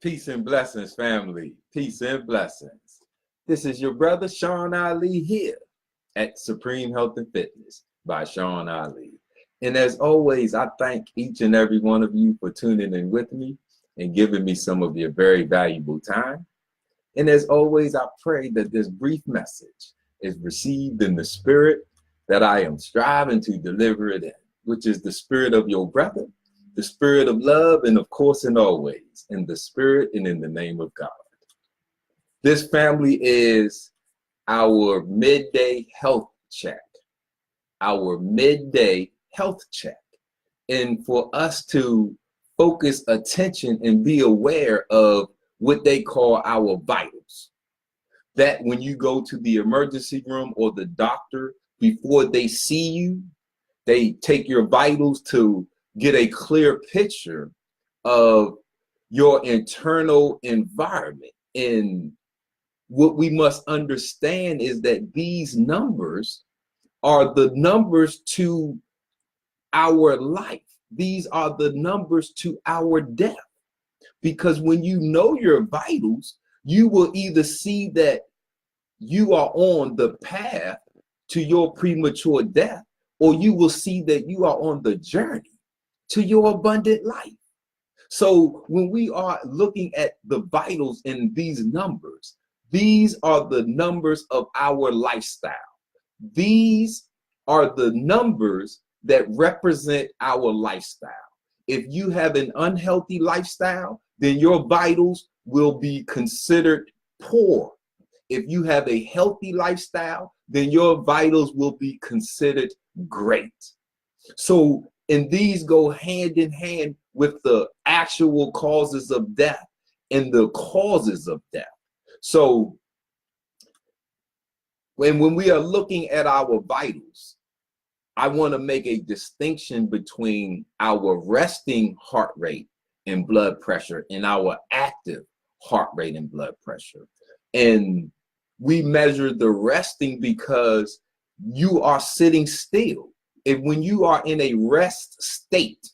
Peace and blessings, family. Peace and blessings. This is your brother, Sean Ali, here at Supreme Health and Fitness by Sean Ali. And as always, I thank each and every one of you for tuning in with me and giving me some of your very valuable time. And as always, I pray that this brief message is received in the spirit that I am striving to deliver it in, which is the spirit of your brother, the spirit of love, and of course, and always, in the spirit and in the name of God. This family is our midday health check, our midday health check. And for us to focus attention and be aware of what they call our vitals. That when you go to the emergency room or the doctor, before they see you, they take your vitals to get a clear picture of your internal environment. And what we must understand is that these numbers are the numbers to our life. These are the numbers to our death. Because when you know your vitals, you will either see that you are on the path to your premature death, or you will see that you are on the journey to your abundant life. So when we are looking at the vitals in these numbers, these are the numbers of our lifestyle. These are the numbers that represent our lifestyle. If you have an unhealthy lifestyle, then your vitals will be considered poor. If you have a healthy lifestyle, then your vitals will be considered great. So, and these go hand in hand with the actual causes of death and the causes of death. So, when we are looking at our vitals, I want to make a distinction between our resting heart rate and blood pressure and our active heart rate and blood pressure. And we measure the resting because you are sitting still. And when you are in a rest state,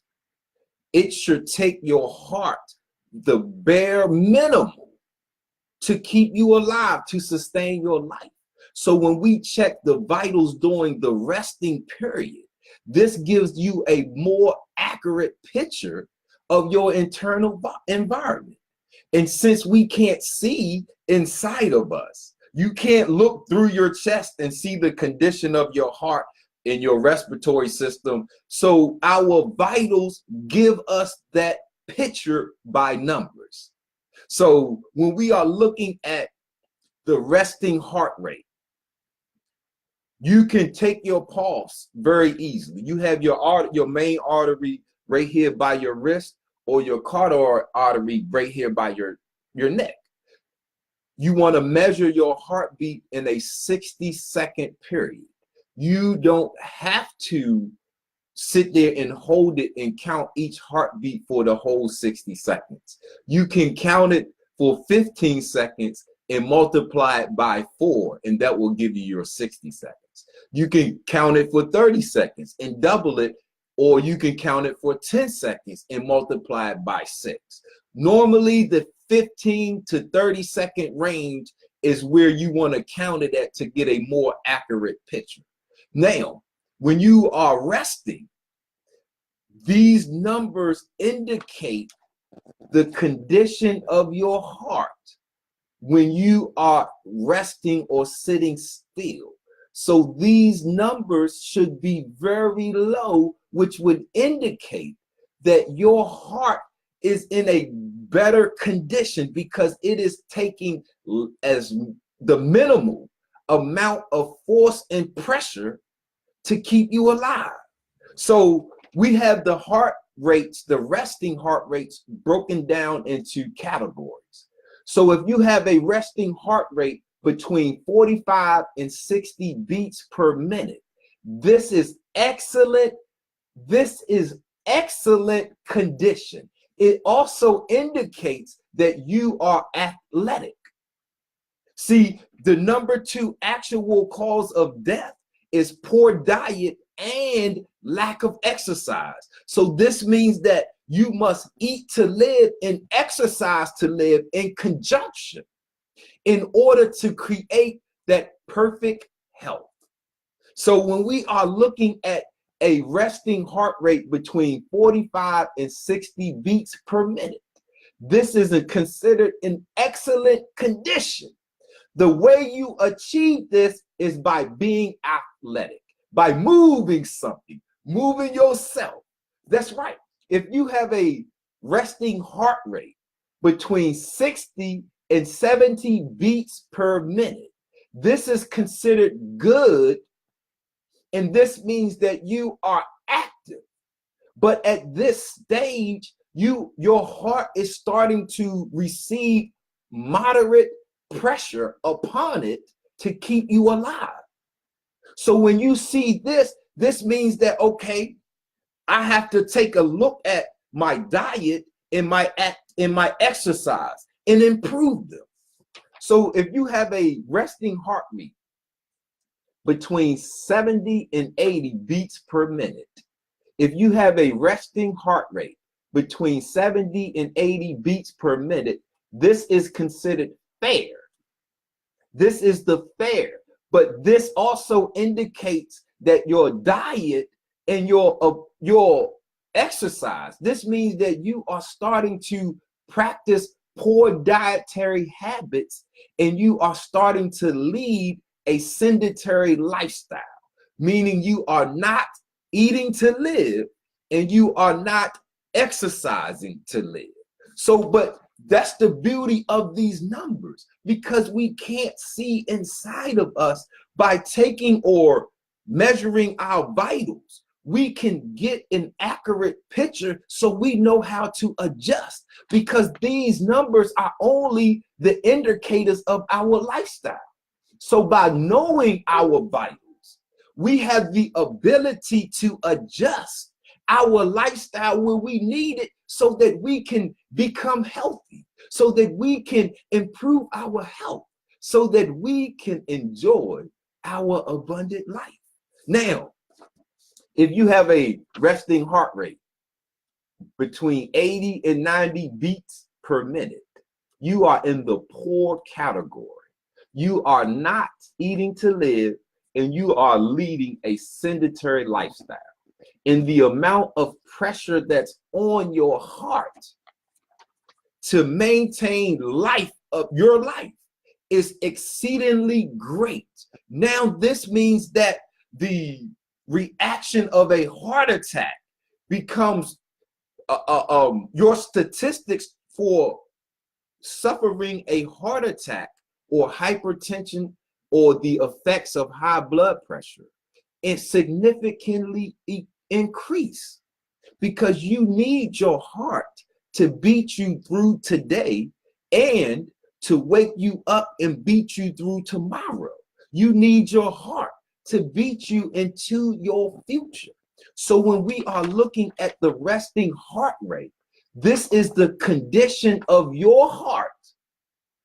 it should take your heart the bare minimum to keep you alive, to sustain your life. So when we check the vitals during the resting period, this gives you a more accurate picture of your internal environment. And since we can't see inside of us, you can't look through your chest and see the condition of your heart and your respiratory system. So our vitals give us that picture by numbers. So when we are looking at the resting heart rate, you can take your pulse very easily. You have your main artery right here by your wrist, or your carotid artery right here by your neck. You want to measure your heartbeat in a 60-second period. You don't have to sit there and hold it and count each heartbeat for the whole 60 seconds. You can count it for 15 seconds and multiply it by 4, and that will give you your 60 seconds. You can count it for 30 seconds and double it, or you can count it for 10 seconds and multiply it by 6. Normally, the 15 to 30 second range is where you want to count it at to get a more accurate picture. Now, when you are resting, these numbers indicate the condition of your heart when you are resting or sitting still. So these numbers should be very low, which would indicate that your heart is in a better condition because it is taking as the minimal amount of force and pressure to keep you alive. So we have the heart rates, the resting heart rates, broken down into categories. So if you have a resting heart rate between 45 and 60 beats per minute, this is excellent. This is excellent condition. It also indicates that you are athletic. See, the number 2 actual cause of death is poor diet and lack of exercise. So this means that you must eat to live and exercise to live in conjunction in order to create that perfect health. So when we are looking at a resting heart rate between 45 and 60 beats per minute, this is considered an excellent condition. The way you achieve this is by being athletic, by moving something, moving yourself. That's right. If you have a resting heart rate between 60 and 70 beats per minute, this is considered good. And this means that you are active. But at this stage, your heart is starting to receive moderate pressure upon it to keep you alive. So when you see this, this means that, okay, I have to take a look at my diet and my exercise and improve them. So if you have a resting heart rate between 70 and 80 beats per minute, if you have a resting heart rate between 70 and 80 beats per minute, this is considered fair. This is the fair, but this also indicates that your diet and your exercise, this means that you are starting to practice poor dietary habits and you are starting to lead a sedentary lifestyle, meaning you are not eating to live and you are not exercising to live. So, but that's the beauty of these numbers, because we can't see inside of us by taking or measuring our vitals. We can get an accurate picture so we know how to adjust, because these numbers are only the indicators of our lifestyle. So by knowing our vitals, we have the ability to adjust our lifestyle where we need it so that we can become healthy, so that we can improve our health, so that we can enjoy our abundant life. Now, if you have a resting heart rate between 80 and 90 beats per minute, you are in the poor category. You are not eating to live and you are leading a sedentary lifestyle. And the amount of pressure that's on your heart to maintain life of your life is exceedingly great. Now, this means that the reaction of a heart attack becomes your statistics for suffering a heart attack or hypertension or the effects of high blood pressure, it significantly increase, because you need your heart to beat you through today and to wake you up and beat you through tomorrow. You need your heart to beat you into your future. So when we are looking at the resting heart rate, this is the condition of your heart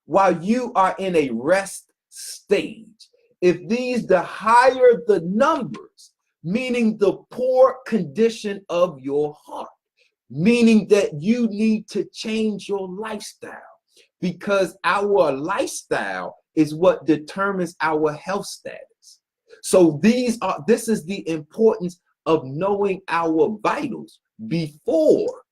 while you are in a rest stage. If the higher the numbers, meaning the poor condition of your heart, meaning that you need to change your lifestyle, because our lifestyle is what determines our health status. So this is the importance of knowing our vitals before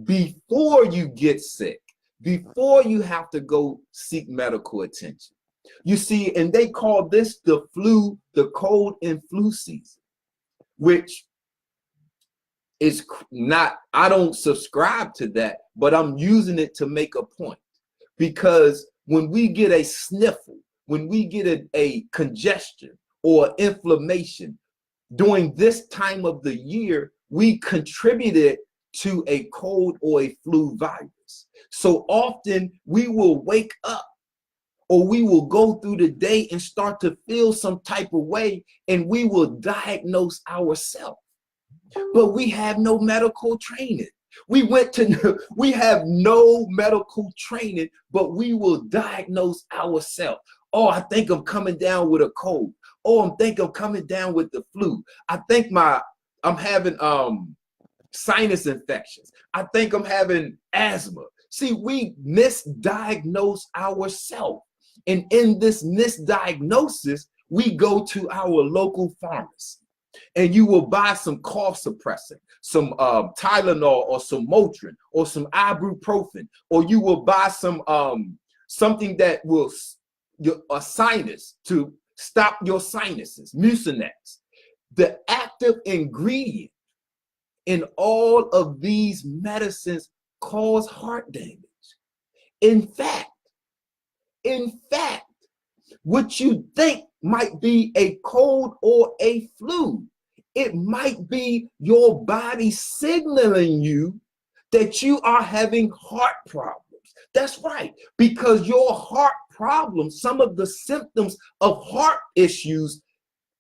you get sick, before you have to go seek medical attention. You see, and they call this the flu, the cold and flu season, which is not, I don't subscribe to that, but I'm using it to make a point. Because when we get a sniffle, when we get a congestion or inflammation during this time of the year, we contributed to a cold or a flu virus. So often we will wake up or we will go through the day and start to feel some type of way, and we will diagnose ourselves. But we have no medical training. We have no medical training, but we will diagnose ourselves. Oh, I think I'm coming down with a cold. Oh, I think I'm coming down with the flu. I think I'm having sinus infections. I think I'm having asthma. See, we misdiagnose ourselves. And in this misdiagnosis, we go to our local pharmacy and you will buy some cough suppressant, some Tylenol or some Motrin or some ibuprofen, or you will buy some something that will a sinus to stop your sinuses, Mucinex. The active ingredient in all of these medicines cause heart damage. In fact, what you think might be a cold or a flu, it might be your body signaling you that you are having heart problems. That's right, because your heart problems, some of the symptoms of heart issues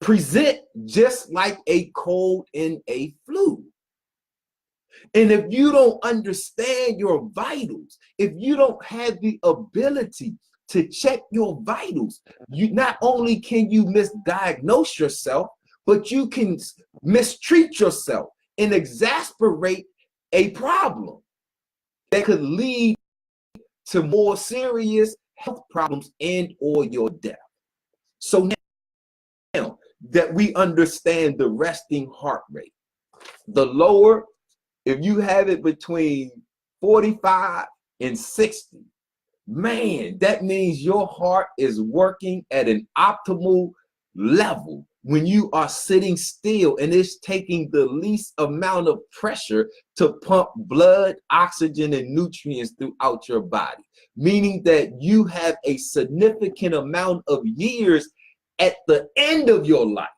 present just like a cold and a flu. And if you don't understand your vitals, if you don't have the ability to check your vitals, you not only can you misdiagnose yourself, but you can mistreat yourself and exasperate a problem that could lead to more serious health problems and or your death. So now that we understand the resting heart rate, the lower, if you have it between 45 and 60, man, that means your heart is working at an optimal level when you are sitting still and it's taking the least amount of pressure to pump blood, oxygen, and nutrients throughout your body, meaning that you have a significant amount of years at the end of your life.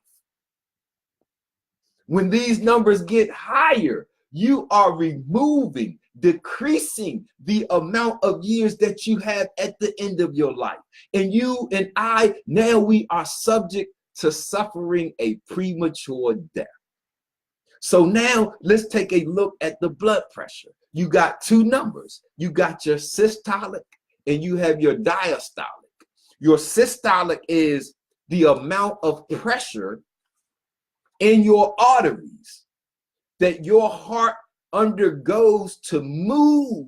When these numbers get higher, you are decreasing the amount of years that you have at the end of your life. And you and I, now we are subject to suffering a premature death. So now let's take a look at the blood pressure. You got two numbers. You got your systolic and you have your diastolic. Your systolic is the amount of pressure in your arteries that your heart undergoes to move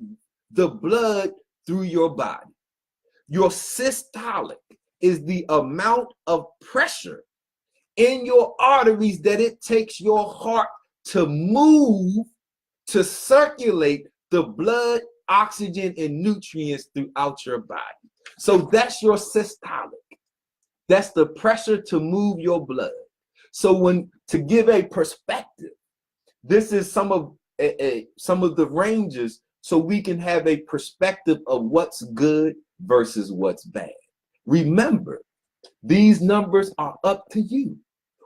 the blood through your body. Your systolic is the amount of pressure in your arteries that it takes your heart to move, to circulate the blood, oxygen, and nutrients throughout your body. So that's your systolic. That's the pressure to move your blood. So to give a perspective, this is some of the ranges so we can have a perspective of what's good versus what's bad. Remember, these numbers are up to you.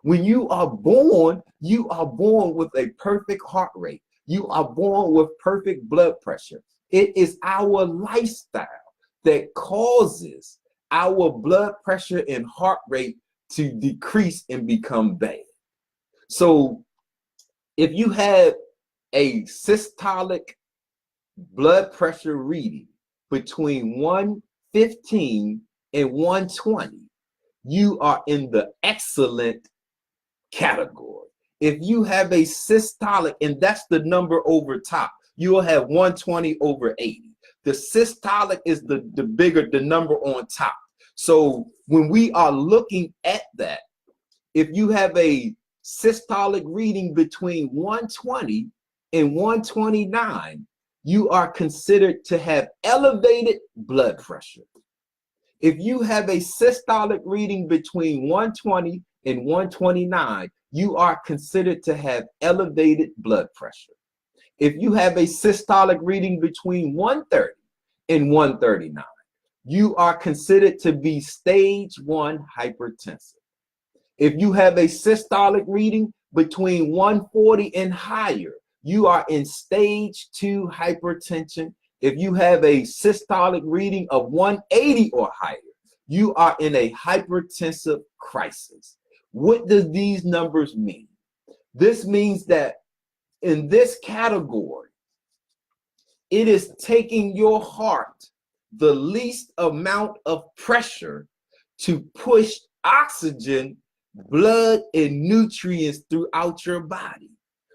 When you are born with a perfect heart rate. You are born with perfect blood pressure. It is our lifestyle that causes our blood pressure and heart rate to decrease and become bad. So if you have a systolic blood pressure reading between 115 and 120, you are in the excellent category. If you have a systolic, and that's the number over top, you will have 120 over 80. The systolic is the number on top. So when we are looking at that, if you have a systolic reading between 120 and 129, you are considered to have elevated blood pressure. If you have a systolic reading between 120 and 129, you are considered to have elevated blood pressure. If you have a systolic reading between 130 and 139, you are considered to be stage 1 hypertensive. If you have a systolic reading between 140 and higher, you are in stage 2 hypertension. If you have a systolic reading of 180 or higher, you are in a hypertensive crisis. What does these numbers mean? This means that in this category, it is taking your heart the least amount of pressure to push oxygen, blood, and nutrients throughout your body.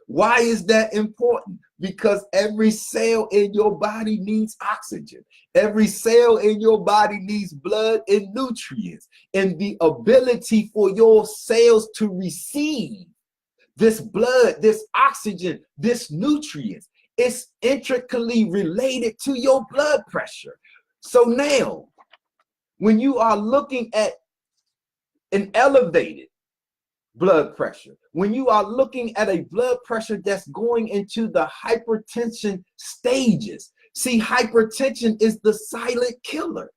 Why is that important? Because every cell in your body needs oxygen. Every cell in your body needs blood and nutrients. And the ability for your cells to receive this blood, this oxygen, this nutrients, is intricately related to your blood pressure. So now, when you are looking at an elevated blood pressure, when you are looking at a blood pressure that's going into the hypertension stages, see, hypertension is the silent killer.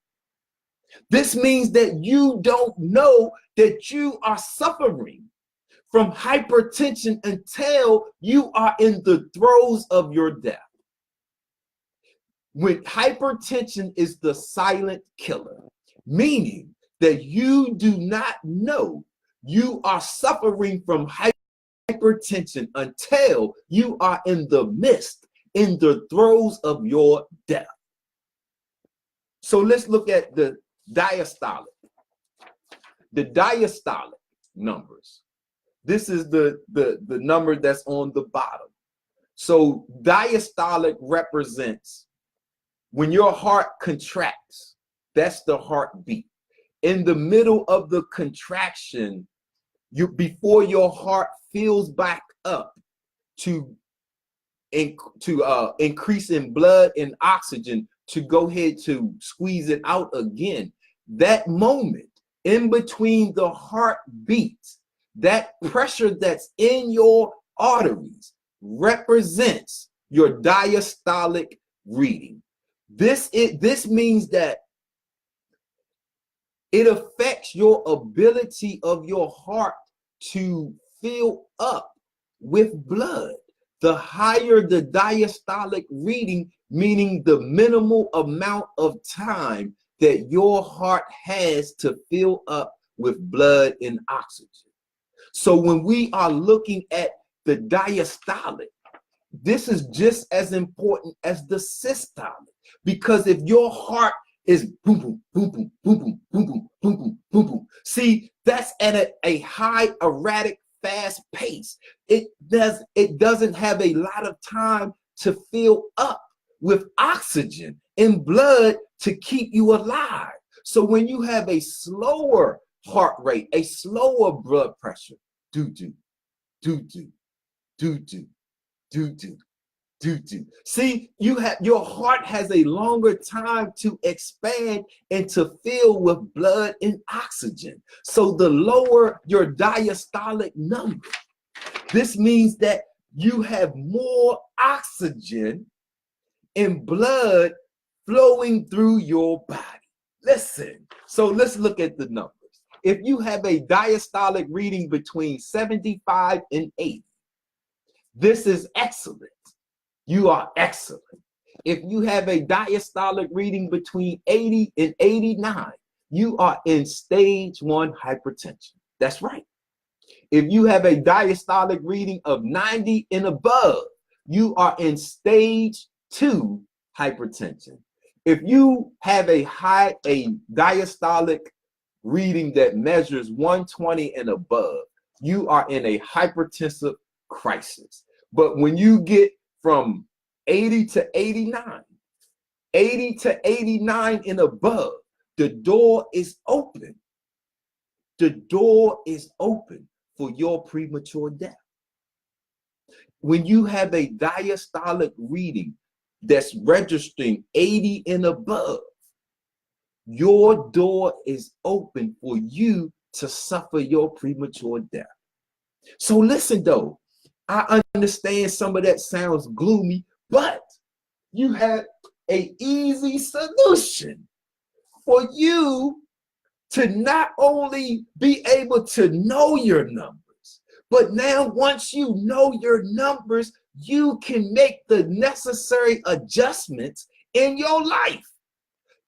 This means that you don't know that you are suffering from hypertension until you are in the throes of your death. When hypertension is the silent killer, meaning that you do not know you are suffering from hypertension until you are in the midst, in the throes of your death. So let's look at the diastolic. The diastolic numbers. This is the number that's on the bottom. So diastolic represents when your heart contracts, that's the heartbeat. In the middle of the contraction, before your heart fills back up to increase in blood and oxygen to go ahead to squeeze it out again, that moment in between the heartbeats, that pressure that's in your arteries represents your diastolic reading. This means that it affects your ability of your heart to fill up with blood. The higher the diastolic reading, meaning the minimal amount of time that your heart has to fill up with blood and oxygen. So when we are looking at the diastolic, this is just as important as the systolic, because if your heart is boom, boom, boom, boom, boom, boom, boom, boom, boom, boom, boom, boom, see, that's at a high, erratic, fast pace. It doesn't have a lot of time to fill up with oxygen and blood to keep you alive. So when you have a slower heart rate, a slower blood pressure, do-do, do-do, do-do, do-do, do-do. See, your heart has a longer time to expand and to fill with blood and oxygen. So the lower your diastolic number, this means that you have more oxygen and blood flowing through your body. Listen, so let's look at the numbers. If you have a diastolic reading between 75 and 80, this is excellent. You are excellent. If you have a diastolic reading between 80 and 89, you are in stage 1 hypertension. That's right. If you have a diastolic reading of 90 and above, you are in stage 2 hypertension. If you have a diastolic reading that measures 120 and above, you are in a hypertensive crisis. But when you get from 80 to 89, 80 to 89 and above, the door is open. The door is open for your premature death. When you have a diastolic reading that's registering 80 and above, your door is open for you to suffer your premature death. So listen though, I understand some of that sounds gloomy, but you have an easy solution for you to not only be able to know your numbers, but now once you know your numbers, you can make the necessary adjustments in your life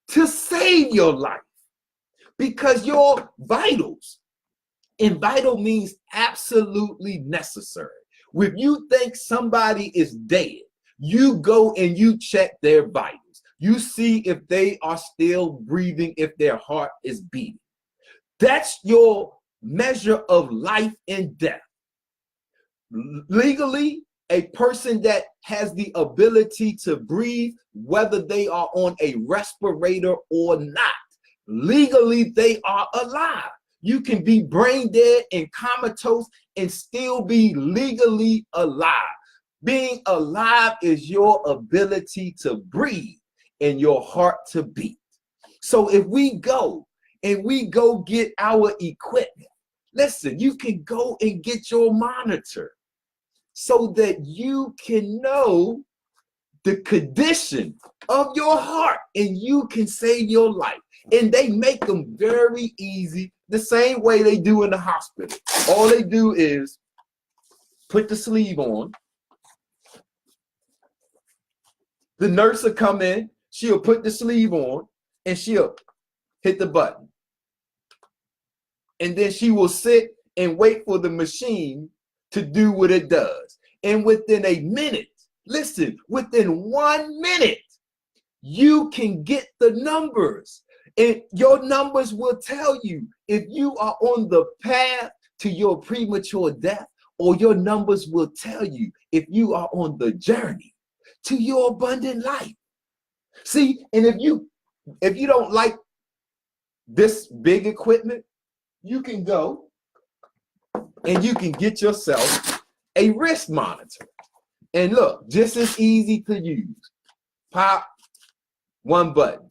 to save your life, because your vitals, and vital means absolutely necessary. If you think somebody is dead, you go and you check their vitals. You see if they are still breathing, if their heart is beating. That's your measure of life and death. Legally, A person that has the ability to breathe, whether they are on a respirator or not, legally they are alive. You can be brain dead and comatose and still be legally alive. Being alive is your ability to breathe and your heart to beat. So if we go get our equipment, listen, you can go and get your monitor so that you can know the condition of your heart and you can save your life. And they make them very easy, the same way they do in the hospital. All they do is put the sleeve on. The nurse will come in, she'll put the sleeve on, and she'll hit the button. And then she will sit and wait for the machine to do what it does. And within a minute, listen, within 1 minute, you can get the numbers. And your numbers will tell you if you are on the path to your premature death, or your numbers will tell you if you are on the journey to your abundant life. See, and if you don't like this big equipment, you can go and you can get yourself a wrist monitor. And look, just as easy to use. Pop one button.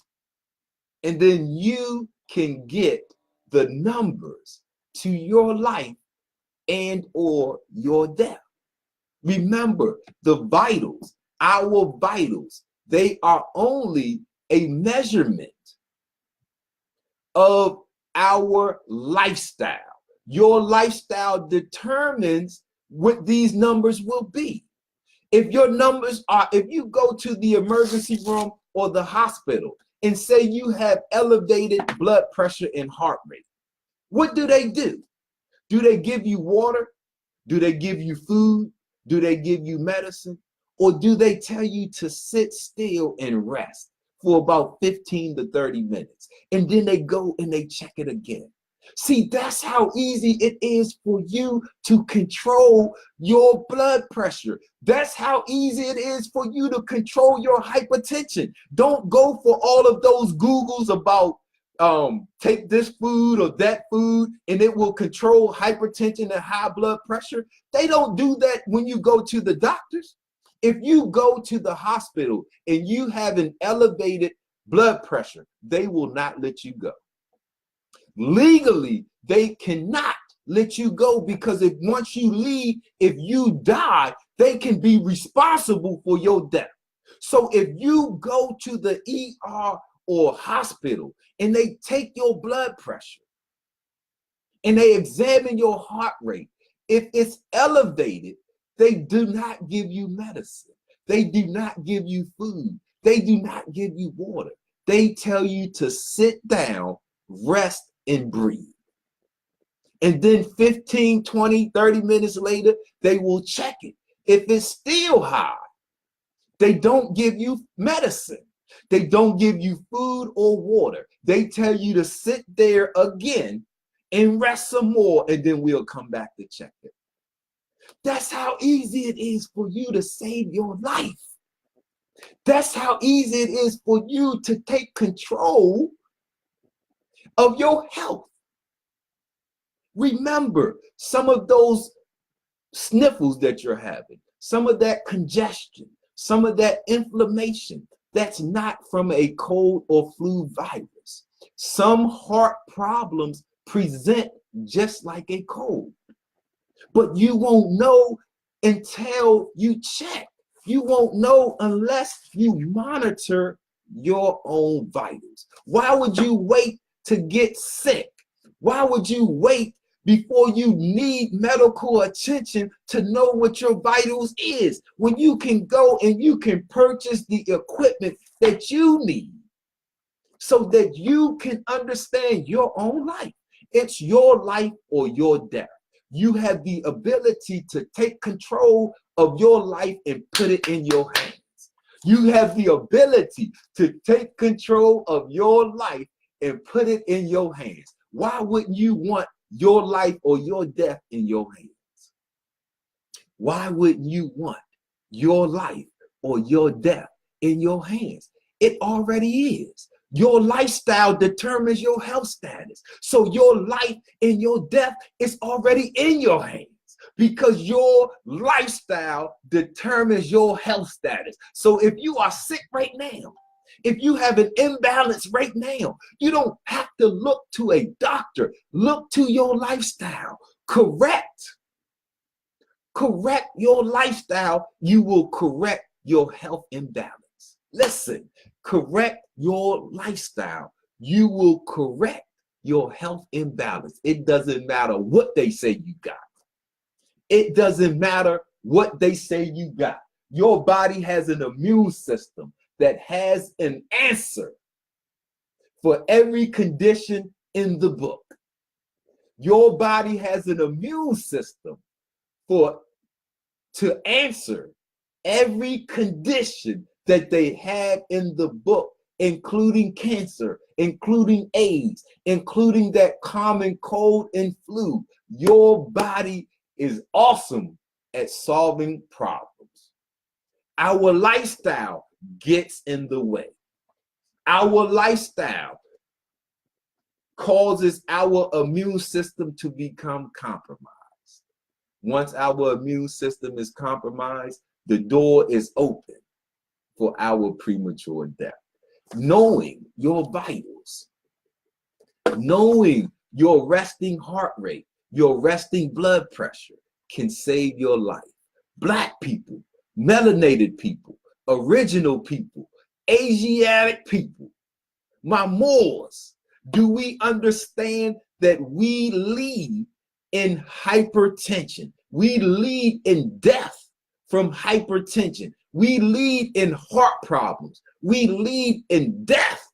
And then you can get the numbers to your life and or your death. Remember, the vitals, our vitals, they are only a measurement of our lifestyle. Your lifestyle determines what these numbers will be. If your numbers are, if you go to the emergency room or the hospital and say you have elevated blood pressure and heart rate, what do? Do they give you water? Do they give you food? Do they give you medicine? Or do they tell you to sit still and rest for about 15 to 30 minutes? And then they go and they check it again. See, that's how easy it is for you to control your blood pressure. That's how easy it is for you to control your hypertension. Don't go for all of those Googles about take this food or that food and it will control hypertension and high blood pressure. They don't do that when you go to the doctors. If you go to the hospital and you have an elevated blood pressure, they will not let you go. Legally, they cannot let you go, because if once you leave, if you die, they can be responsible for your death. So if you go to the ER or hospital and they take your blood pressure and they examine your heart rate, if it's elevated, they do not give you medicine. They do not give you food. They do not give you water. They tell you to sit down, rest, and breathe. And then 15, 20, 30 minutes later, they will check it. If it's still high, they don't give you medicine. They don't give you food or water. They tell you to sit there again and rest some more, and then we'll come back to check it. That's how easy it is for you to save your life. That's how easy it is for you to take control of your health. Remember, some of those sniffles that you're having, some of that congestion, some of that inflammation, that's not from a cold or flu virus. Some heart problems present just like a cold, but you won't know until you check. You won't know unless you monitor your own vitals. Why would you wait to get sick? Why would you wait before you need medical attention to know what your vitals is, when you can go and you can purchase the equipment that you need so that you can understand your own life? It's your life or your death. You have the ability to take control of your life and put it in your hands. You have the ability to take control of your life and put it in your hands. Why wouldn't you want your life or your death in your hands? Why wouldn't you want your life or your death in your hands. It already is. Your lifestyle determines your health status. So your life and your death is already in your hands because your lifestyle determines your health status. So if you are sick right now, if you have an imbalance right now, you don't have to look to a doctor. Look to your lifestyle. Correct your lifestyle, you will correct your health imbalance. Listen, correct your lifestyle, you will correct your health imbalance. It doesn't matter what they say you got. It doesn't matter what they say you got. Your body has an immune system that has an answer for every condition in the book. Your body has an immune system to answer every condition that they have in the book, including cancer, including AIDS, including that common cold and flu. Your body is awesome at solving problems. Our lifestyle gets in the way. Our lifestyle causes our immune system to become compromised. Once our immune system is compromised, the door is open for our premature death. Knowing your vitals, knowing your resting heart rate, your resting blood pressure can save your life. Black people, melanated people, original people, Asiatic people, my Moors, do we understand that we lead in hypertension? We lead in death from hypertension. We lead in heart problems. We lead in death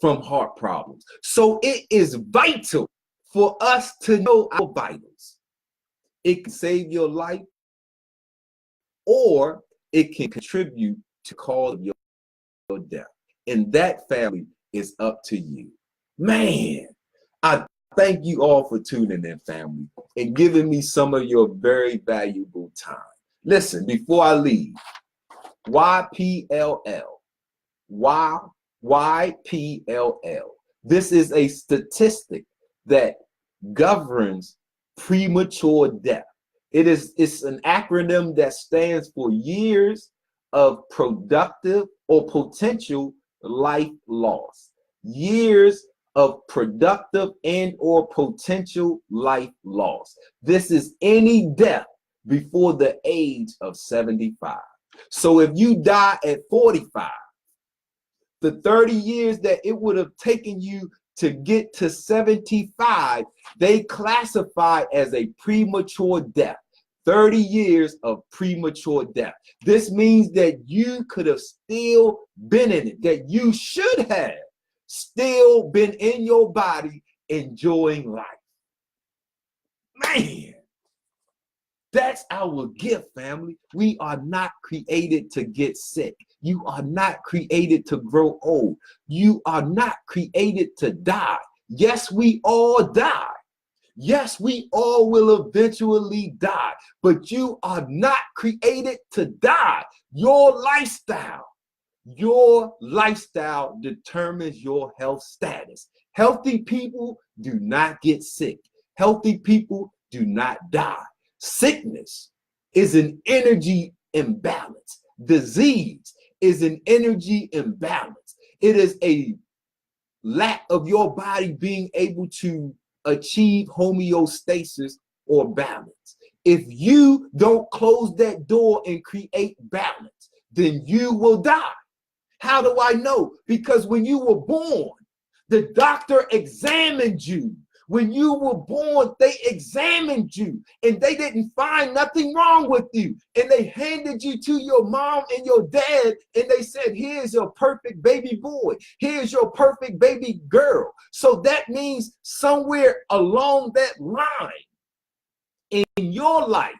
from heart problems. So it is vital for us to know our vitals. It can save your life, or it can contribute to cause your death. And that, family, is up to you. Man, I thank you all for tuning in, family, and giving me some of your very valuable time. Listen, before I leave, YPLL. This is a statistic that governs premature death. It's an acronym that stands for years of productive or potential life loss. Years of productive and or potential life loss. This is any death before the age of 75. So if you die at 45, the 30 years that it would have taken you to get to 75, they classify as a premature death. 30 years of premature death. This means that you could have still been in it, that you should have still been in your body enjoying life. Man, that's our gift, family. We are not created to get sick. You are not created to grow old. You are not created to die. Yes, we all die. Yes, we all will eventually die, but you are not created to die. Your lifestyle determines your health status. Healthy people do not get sick. Healthy people do not die. Sickness is an energy imbalance. Disease is an energy imbalance. It is a lack of your body being able to achieve homeostasis or balance. If you don't close that door and create balance, then you will die. How do I know? Because when you were born, the doctor examined you. When you were born, they examined you and they didn't find nothing wrong with you. And they handed you to your mom and your dad and they said, here's your perfect baby boy. Here's your perfect baby girl. So that means somewhere along that line in your life,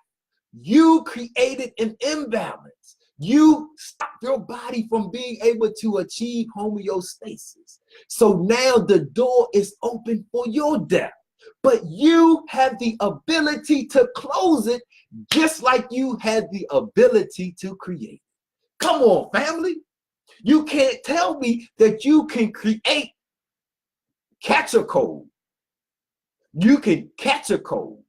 you created an imbalance. You stopped your body from being able to achieve homeostasis. So now the door is open for your death, but you have the ability to close it just like you had the ability to create. Come on, family. You can't tell me that you can catch a cold. You can catch a cold,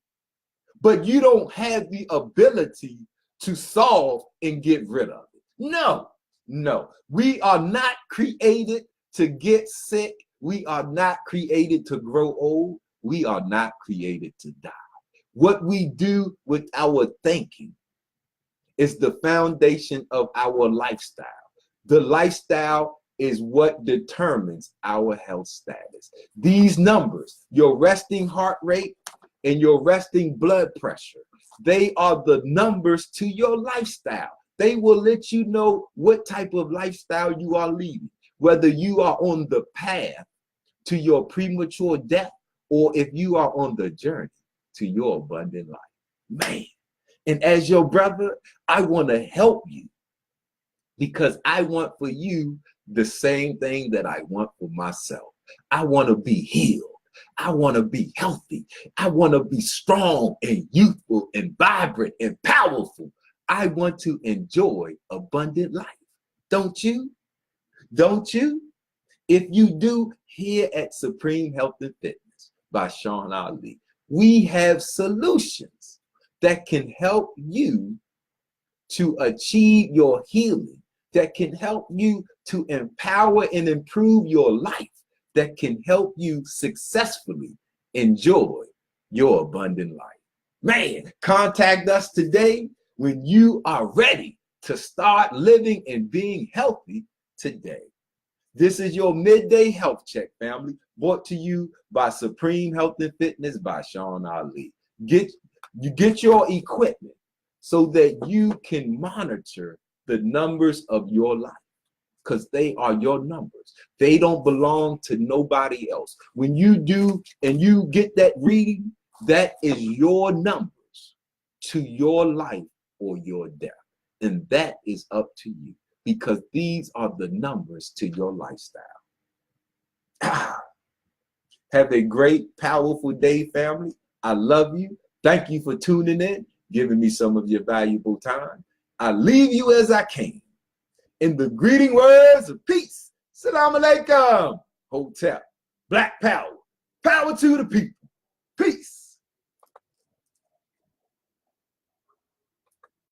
but you don't have the ability to solve and get rid of it. No, no. We are not created to get sick. We are not created to grow old. We are not created to die. What we do with our thinking is the foundation of our lifestyle. The lifestyle is what determines our health status. These numbers, your resting heart rate and your resting blood pressure, they are the numbers to your lifestyle. They will let you know what type of lifestyle you are leading, whether you are on the path to your premature death or if you are on the journey to your abundant life. Man, and as your brother, I want to help you because I want for you the same thing that I want for myself. I want to be healed. I want to be healthy. I want to be strong and youthful and vibrant and powerful. I want to enjoy abundant life. Don't you? Don't you? If you do, here at Supreme Health and Fitness by Sean Ali, we have solutions that can help you to achieve your healing, that can help you to empower and improve your life, that can help you successfully enjoy your abundant life. Man, contact us today when you are ready to start living and being healthy today. This is your midday health check, family, brought to you by Supreme Health and Fitness by Sean Ali. Get your equipment so that you can monitor the numbers of your life, because they are your numbers. They don't belong to nobody else. When you do and you get that reading, that is your numbers to your life or your death. And that is up to you, because these are the numbers to your lifestyle. Have a great, powerful day, family. I love you. Thank you for tuning in, giving me some of your valuable time. I leave you as I came, in the greeting words of peace. Salam alaikum. Hotel. Black power. Power to the people. Peace.